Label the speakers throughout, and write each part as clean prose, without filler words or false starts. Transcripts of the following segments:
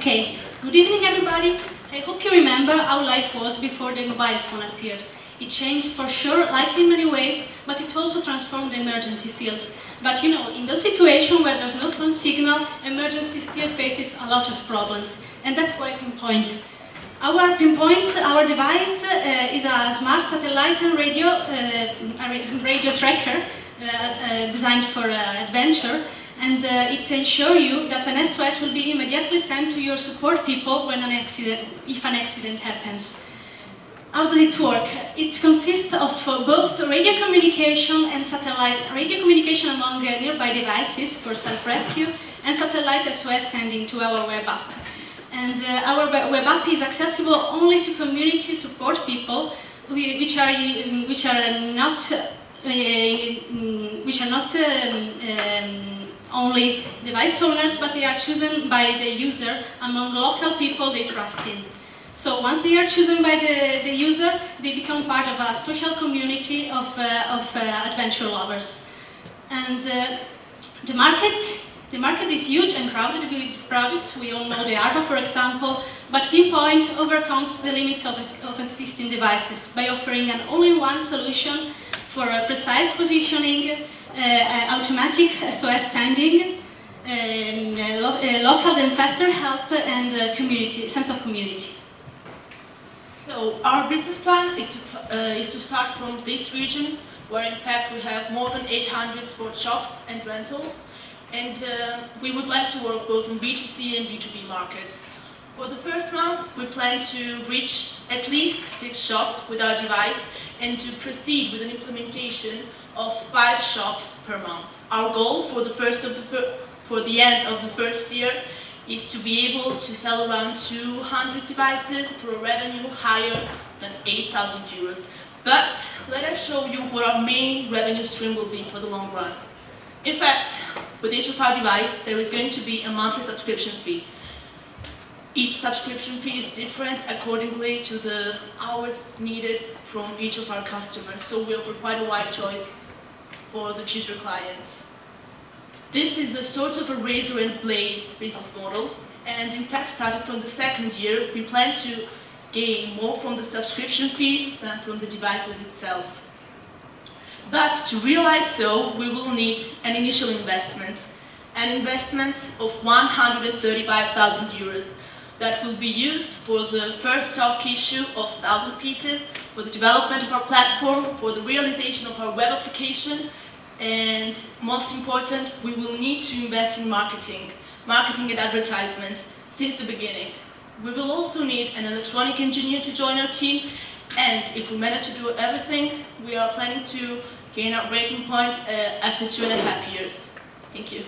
Speaker 1: Okay, good evening everybody. I hope you remember how life was before the mobile phone appeared. It changed for sure life in many ways, but it also transformed the emergency field. But you know, in those situations where there's no phone signal, emergency still faces a lot of problems. And that's why PinPoint. Our PinPoint, our device, is a smart satellite and radio tracker designed for adventure. And it ensures you that an SOS will be immediately sent to your support people when if an accident happens. How does it work? It consists of both radio communication and satellite radio communication among nearby devices for self-rescue and satellite SOS sending to our web app. And our web app is accessible only to community support people which are not only device owners, but they are chosen by the user among local people they trust in. So once they are chosen by the user, they become part of a social community of adventure lovers. And the market is huge and crowded with products. We all know the Arva, for example, but PinPoint overcomes the limits of existing devices by offering an all-in-one solution for precise positioning, automatic SOS sending, local and faster help, and sense of community.
Speaker 2: So our business plan is to start from this region, where in fact we have more than 800 sports shops and rentals, and we would like to work both on B2C and B2B markets. For the first month, we plan to reach at least 6 shops with our device and to proceed with an implementation of 5 shops per month. Our goal for the end of the first year is to be able to sell around 200 devices for a revenue higher than 8,000 euros. But let us show you what our main revenue stream will be for the long run. In fact, with each of our devices, there is going to be a monthly subscription fee. Each subscription fee is different accordingly to the hours needed from each of our customers, so we offer quite a wide choice for the future clients. This is a sort of a razor and blades business model, and in fact, starting from the second year, we plan to gain more from the subscription fees than from the devices itself. But to realize so, we will need an initial investment of 135,000 euros that will be used for the first stock issue of 1,000 pieces, for the development of our platform, for the realization of our web application, and most important, we will need to invest in marketing and advertisement since the beginning. We will also need an electronic engineer to join our team, and if we manage to do everything, we are planning to gain our breaking point after 2.5 years. Thank you.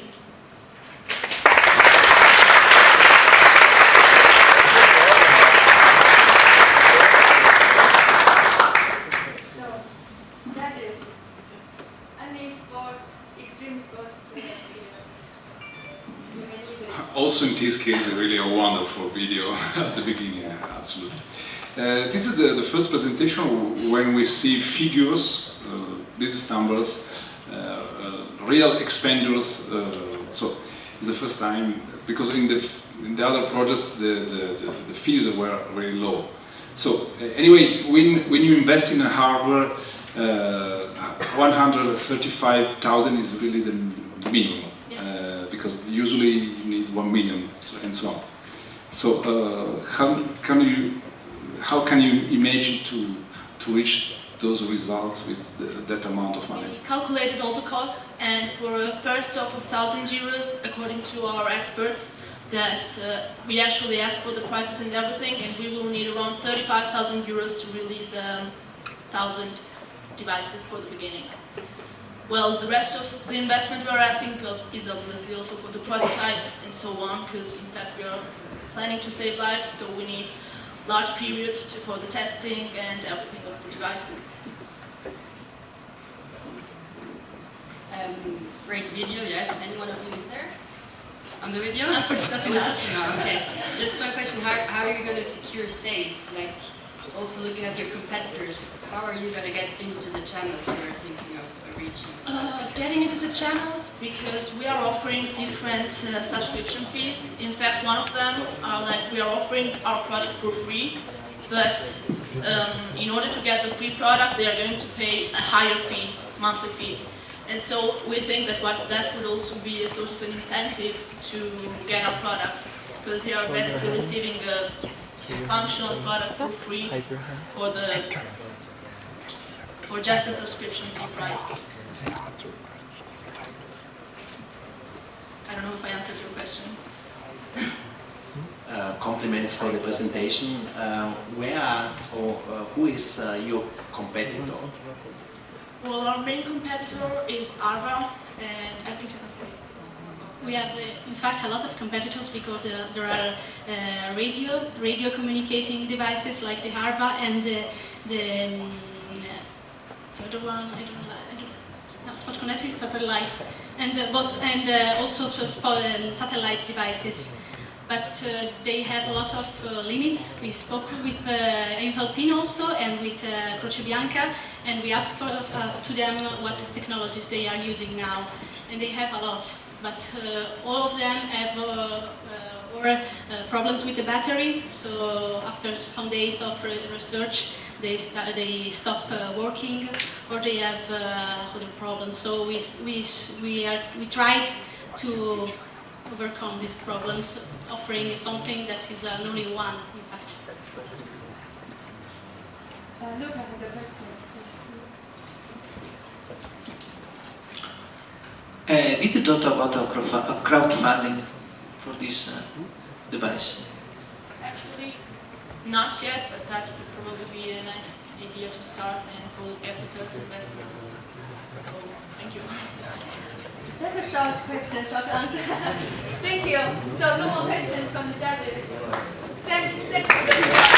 Speaker 3: Also, in this case, really a wonderful video at the beginning, absolutely. This is the first presentation when we see figures, business numbers, real expenditures. So it's the first time, because in the other projects the fees were very low. So anyway, when you invest in a hardware, 135,000 is really the minimum. Because usually you need 1 million and so on. So how can you imagine to reach those results with that amount of money?
Speaker 2: We calculated all the costs, and for a first stock of 1,000 euros, according to our experts, that we actually asked for the prices and everything, and we will need around 35,000 euros to release 1,000 devices for the beginning. Well, the rest of the investment we are asking is obviously also for the prototypes and so on, because in fact we are planning to save lives, so we need large periods for the testing and everything of the devices.
Speaker 4: Great video, yes. Anyone of you there? On the video?
Speaker 2: Unfortunately not.
Speaker 4: No, okay. Just one question, how are you going to secure sales? Like, Also looking at your competitors, how are you going to get into the channels you're thinking of reaching?
Speaker 2: Getting into the channels because we are offering different subscription fees. In fact, one of them are like we are offering our product for free, but in order to get the free product, they are going to pay a higher fee, monthly fee. And so we think that that would also be a sort of an incentive to get our product, because they are basically receiving a functional product for free for just a subscription fee price. I don't know if I answered your question.
Speaker 5: Compliments for the presentation. Where or who is your competitor?
Speaker 2: Well, our main competitor is Arva, and I think you can say.
Speaker 1: We have, in fact, a lot of competitors because there are radio communicating devices like the Harva and the other one, I don't know, spot connected satellite, and also satellite devices. But they have a lot of limits. We spoke with Pin also and with Croce Bianca, and we asked to them what technologies they are using now, and they have a lot. But all of them have problems with the battery. So after some days of research, they stop working, or they have other problems. So we tried to overcome these problems, offering something that is an only one, in fact.
Speaker 6: Luca has a question.
Speaker 7: Did you thought about a crowdfunding for this device?
Speaker 2: Actually, not yet, but that would probably be a nice idea to start and we'll get the first investments. So, thank you.
Speaker 6: That's a short question, short answer. Thank you. So no more questions from the judges. Thanks for the